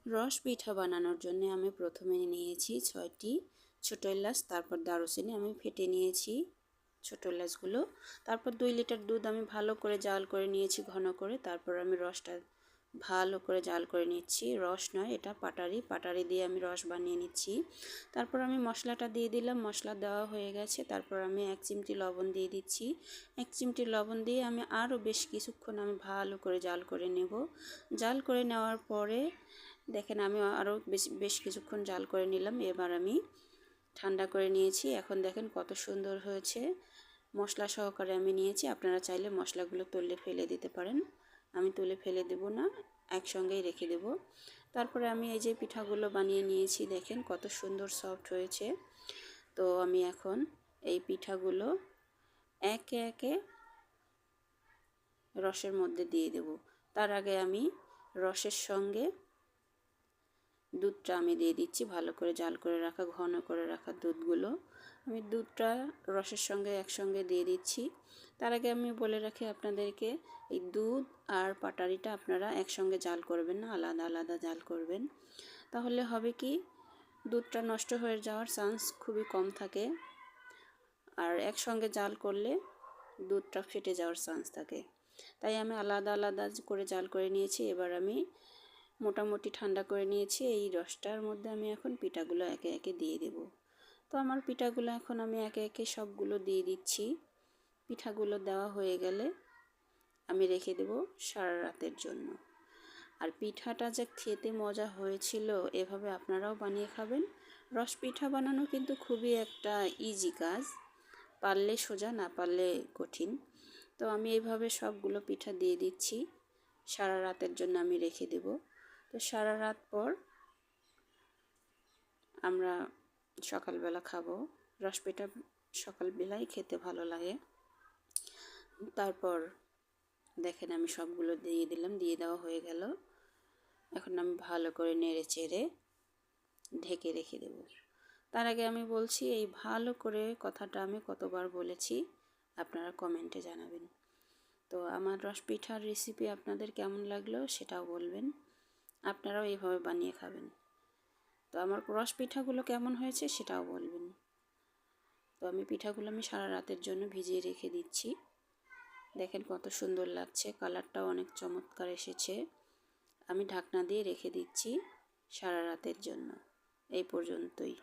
রস পিঠা বানানোর জন্য আমি প্রথমে নিয়েছি 6টি ছোট এলাচ, তারপর দারুচিনি আমি ফেটে নিয়েছি ছোট এলাচগুলো। তারপর 2 লিটার দুধ আমি ভালো করে জাল করে নিয়েছি ঘন করে। তারপর আমি রসটা ভালো করে জাল করে নিচ্ছি, রস নয় এটা পাটারি দিয়ে আমি রস বানিয়ে নিচ্ছি। তারপর আমি মশলাটা দিয়ে দিলাম, মশলা দেওয়া হয়ে গেছে। তারপর আমি 1 চিমটি লবণ দিয়ে দিচ্ছি। 1 চিমটি লবণ দিয়ে আমি আরও বেশ কিছুক্ষণ আমি ভালো করে জাল করে নেব। জাল করে নেওয়ার পরে দেখেন আমি আরও বেশ কিছুক্ষণ জাল করে নিলাম। এবার আমি ঠান্ডা করে নিয়েছি। এখন দেখেন কত সুন্দর হয়েছে, মশলা সহকারে আমি নিয়েছি। আপনারা চাইলে মশলাগুলো তুলে ফেলে দিতে পারেন, আমি তুলে ফেলে দেব না, একসঙ্গেই রেখে দেব। তারপরে আমি এই যে পিঠাগুলো বানিয়ে নিয়েছি, দেখেন কত সুন্দর সফট হয়েছে। তো আমি এখন এই পিঠাগুলো একে একে রসের মধ্যে দিয়ে দেব। তার আগে আমি রসের সঙ্গে দুধটা আমি দিয়ে দিচ্ছি, ভালো করে জাল করে রাখা ঘন করে রাখা দুধগুলো আমি দুধটা রসের সঙ্গে একসঙ্গে দিয়ে দিচ্ছি। তার আগে আমি বলে রাখি আপনাদেরকে, এই দুধ আর পাটারিটা আপনারা একসঙ্গে জাল করবেন না, আলাদা আলাদা জাল করবেন। তাহলে হবে কি, দুধটা নষ্ট হয়ে যাওয়ার চান্স খুবই কম থাকে, আর একসঙ্গে জাল করলে দুধটা ফেটে যাওয়ার চান্স থাকে। তাই আমি আলাদা আলাদা করে জাল করে নিয়েছি। এবার আমি মোটামুটি ঠান্ডা করে নিয়েছি। এই রসটার মধ্যে আমি এখন পিঠাগুলো একে একে দিয়ে দেব। তো আমার পিঠাগুলো এখন আমি একে একে সবগুলো দিয়ে দিচ্ছি। পিঠাগুলো দেওয়া হয়ে গেলে আমি রেখে দেব সারা রাতের জন্য। আর পিঠাটা যে খেতে মজা হয়েছিল, এভাবে আপনারাও বানিয়ে খাবেন। রস পিঠা বানানো কিন্তু খুবই একটা ইজি কাজ, পারলে সোজা, না পারলে কঠিন। তো আমি এইভাবে সবগুলো পিঠা দিয়ে দিচ্ছি, সারা রাতের জন্য আমি রেখে দেব। তো সারা রাত পর আমরা সকালবেলা খাবো। রস পিঠা সকালবেলায় খেতে ভালো লাগে। তারপর দেখেন আমি সবগুলো দিয়ে দিলাম, দিয়ে দেওয়া হয়ে গেল। এখন আমি ভালো করে নেড়ে চেড়ে ঢেকে রেখে দেব। তার আগে আমি বলছি, এই ভালো করে কথাটা আমি কতবার বলেছি আপনারা কমেন্টে জানাবেন। তো আমার রস পিঠার রেসিপি আপনাদের কেমন লাগলো সেটাও বলবেন, আপনারাও এইভাবে বানিয়ে খাবেন। তো আমার রস পিঠাগুলো কেমন হয়েছে সেটাও বলবেন। তো আমি পিঠাগুলো সারা রাতের জন্য ভিজিয়ে রেখে দিচ্ছি। দেখেন কত সুন্দর লাগছে, কালারটাও অনেক চমৎকার এসেছে। আমি ঢাকনা দিয়ে রেখে দিচ্ছি সারা রাতের জন্য। এই পর্যন্তই।